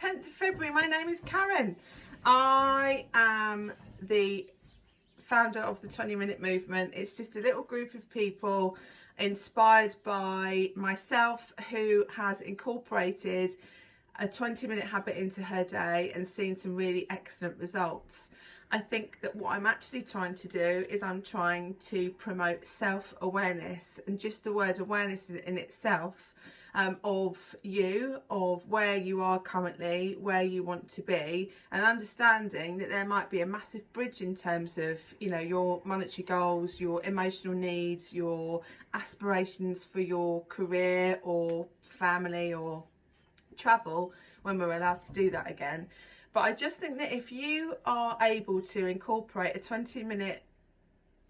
10th of February. My name is Karen. I am the founder of the 20-Minute Movement. It's just a little group of people inspired by myself who has incorporated a 20-minute habit into her day and seen some really excellent results. I think that what I'm actually trying to do is I'm trying to promote self-awareness, and just the word awareness in itself, of you, of where you are currently, where you want to be, and understanding that there might be a massive bridge in terms of, you know, your monetary goals, your emotional needs, your aspirations for your career or family or travel, when we're allowed to do that again. But I just think that if you are able to incorporate a 20-minute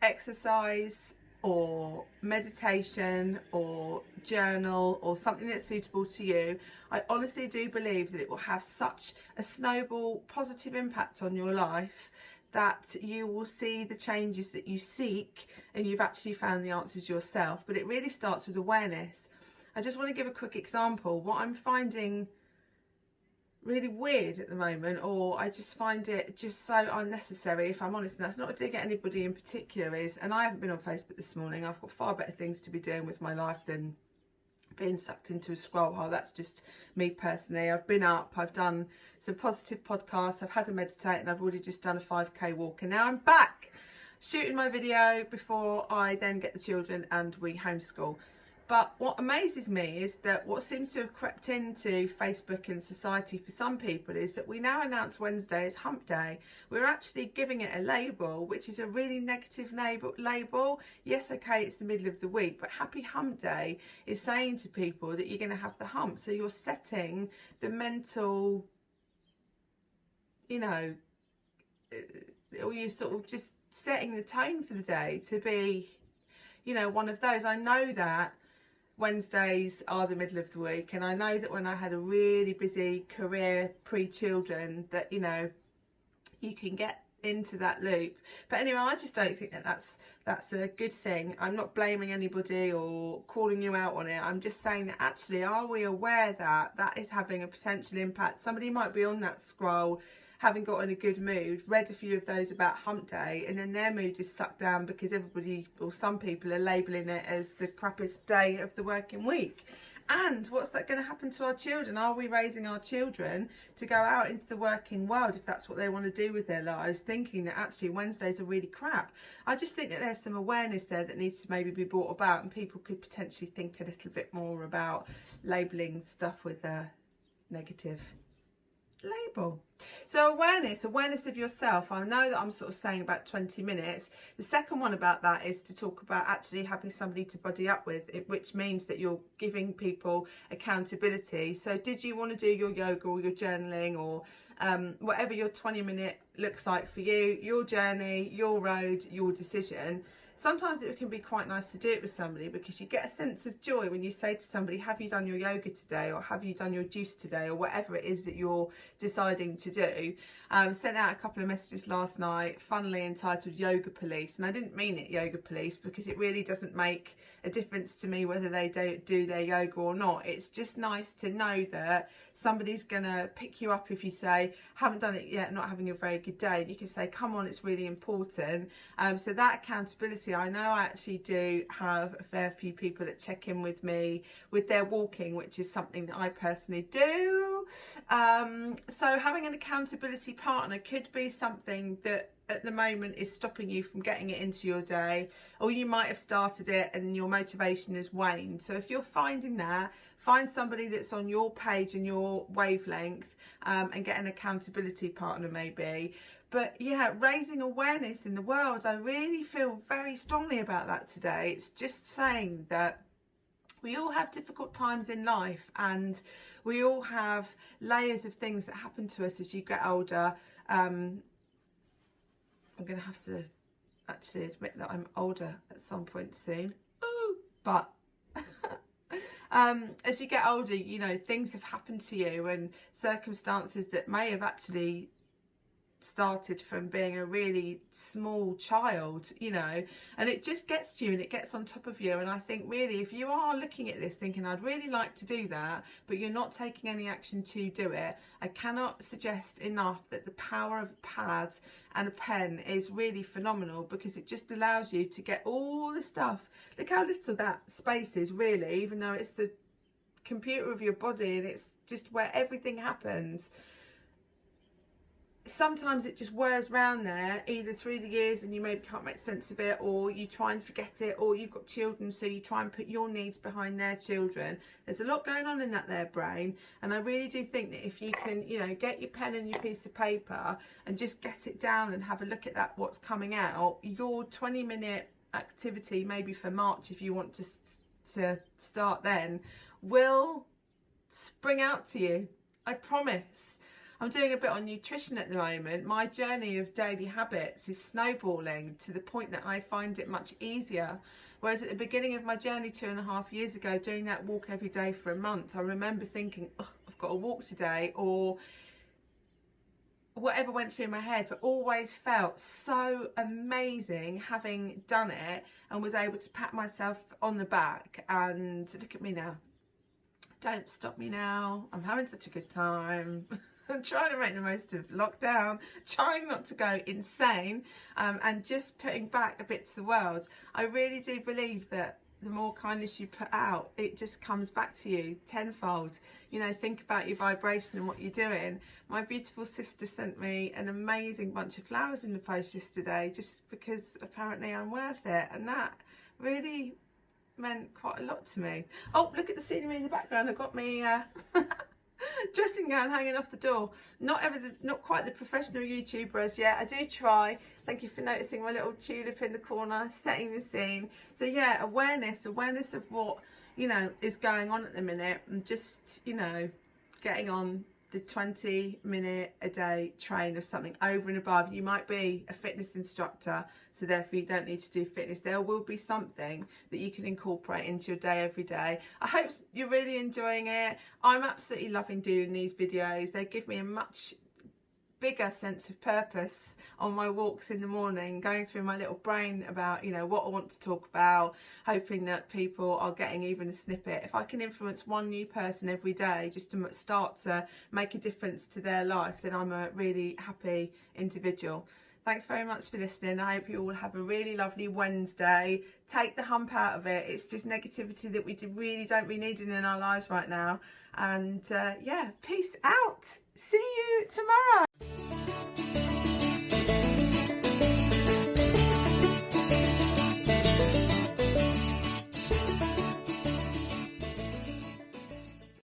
exercise or meditation or journal or something that's suitable to you, I honestly do believe that it will have such a snowball positive impact on your life that you will see the changes that you seek, and you've actually found the answers yourself. But it really starts with awareness. I just want to give a quick example. What I'm finding really weird at the moment, or I just find it just so unnecessary, if I'm honest, and that's not a dig at anybody in particular, is, and I haven't been on Facebook this morning, I've got far better things to be doing with my life than being sucked into a scroll hole. That's just me personally. I've been up, I've done some positive podcasts, I've had a meditate, and I've already just done a 5k walk, and now I'm back shooting my video before I then get the children and we homeschool. But what amazes me is that what seems to have crept into Facebook and society for some people is that we now announce Wednesday as hump day. We're actually giving it a label, which is a really negative label. Yes, okay, it's the middle of the week, but happy hump day is saying to people that you're going to have the hump. So you're setting the mental, you know, or you're sort of just setting the tone for the day to be, you know, one of those. I know that Wednesdays are the middle of the week, and I know that when I had a really busy career pre-children that, you know, you can get into that loop. But anyway, I just don't think that that's a good thing. I'm not blaming anybody or calling you out on it. I'm just saying that actually, are we aware that that is having a potential impact? Somebody might be on that scroll, having got in a good mood, read a few of those about hump day, and then their mood is sucked down because everybody, or some people, are labelling it as the crappiest day of the working week. And what's that going to happen to our children? Are we raising our children to go out into the working world, if that's what they want to do with their lives, thinking that actually Wednesdays are really crap? I just think that there's some awareness there that needs to maybe be brought about, and people could potentially think a little bit more about labelling stuff with a negative label. So awareness of yourself. I know that I'm sort of saying about 20 minutes. The second one about that is to talk about actually having somebody to buddy up with, which means that you're giving people accountability. So did you want to do your yoga or your journaling or whatever your 20-minute looks like for you, your journey, your road, your decision? Sometimes it can be quite nice to do it with somebody, because you get a sense of joy when you say to somebody, have you done your yoga today, or have you done your juice today, or whatever it is that you're deciding to do. Sent out a couple of messages last night, funnily entitled Yoga Police, and I didn't mean it Yoga Police, because it really doesn't make a difference to me whether they do their yoga or not. It's just nice to know that somebody's gonna pick you up if you say, haven't done it yet, not having a very good day. You can say, come on, it's really important. So that accountability, I know I actually do have a fair few people that check in with me with their walking, which is something that I personally do. So having an accountability partner could be something that at the moment is stopping you from getting it into your day, or you might have started it and your motivation has waned. So if you're finding that, find somebody that's on your page and your wavelength, and get an accountability partner maybe. But yeah, raising awareness in the world, I really feel very strongly about that today. It's just saying that we all have difficult times in life, and we all have layers of things that happen to us as you get older. I'm going to have to actually admit that I'm older at some point soon. Ooh, but as you get older, you know, things have happened to you, and circumstances that may have actually started from being a really small child, you know, and it just gets to you and it gets on top of you. And I think really, if you are looking at this thinking I'd really like to do that, but you're not taking any action to do it, I cannot suggest enough that the power of a pad and a pen is really phenomenal, because it just allows you to get all the stuff. Look how little that space is, really, even though it's the computer of your body and it's just where everything happens. Sometimes it just wears around there, either through the years and you maybe can't make sense of it, or you try and forget it, or you've got children so you try and put your needs behind their children. There's a lot going on in that there brain, and I really do think that if you can, you know, get your pen and your piece of paper and just get it down and have a look at that, what's coming out, your 20-minute activity, maybe for March if you want to start then, will spring out to you. I promise. I'm doing a bit on nutrition at the moment. My journey of daily habits is snowballing to the point that I find it much easier. Whereas at the beginning of my journey 2.5 years ago, doing that walk every day for a month, I remember thinking, oh, I've got to walk today, or whatever went through my head, but always felt so amazing having done it and was able to pat myself on the back and look at me now. Don't stop me now. I'm having such a good time. I'm trying to make the most of lockdown, trying not to go insane, and just putting back a bit to the world. I really do believe that the more kindness you put out, it just comes back to you tenfold. You know, think about your vibration and what you're doing. My beautiful sister sent me an amazing bunch of flowers in the post yesterday, just because apparently I'm worth it, and that really meant quite a lot to me. Oh, look at the scenery in the background. I've got me dressing gown hanging off the door. Not quite the professional YouTuber as yet. I do try. Thank you for noticing my little tulip in the corner, setting the scene. So yeah, awareness of what, you know, is going on at the minute, and just, you know, getting on the 20-minute a day train of something over and above. You might be a fitness instructor, so therefore you don't need to do fitness. There will be something that you can incorporate into your day every day. I hope you're really enjoying it. I'm absolutely loving doing these videos. They give me a much bigger sense of purpose on my walks in the morning, going through my little brain about, you know, what I want to talk about, hoping that people are getting even a snippet. If I can influence one new person every day just to start to make a difference to their life, then I'm a really happy individual. Thanks very much for listening. I hope you all have a really lovely Wednesday. Take the hump out of it. It's just negativity that we really don't be needing in our lives right now. And yeah, peace out. See you tomorrow.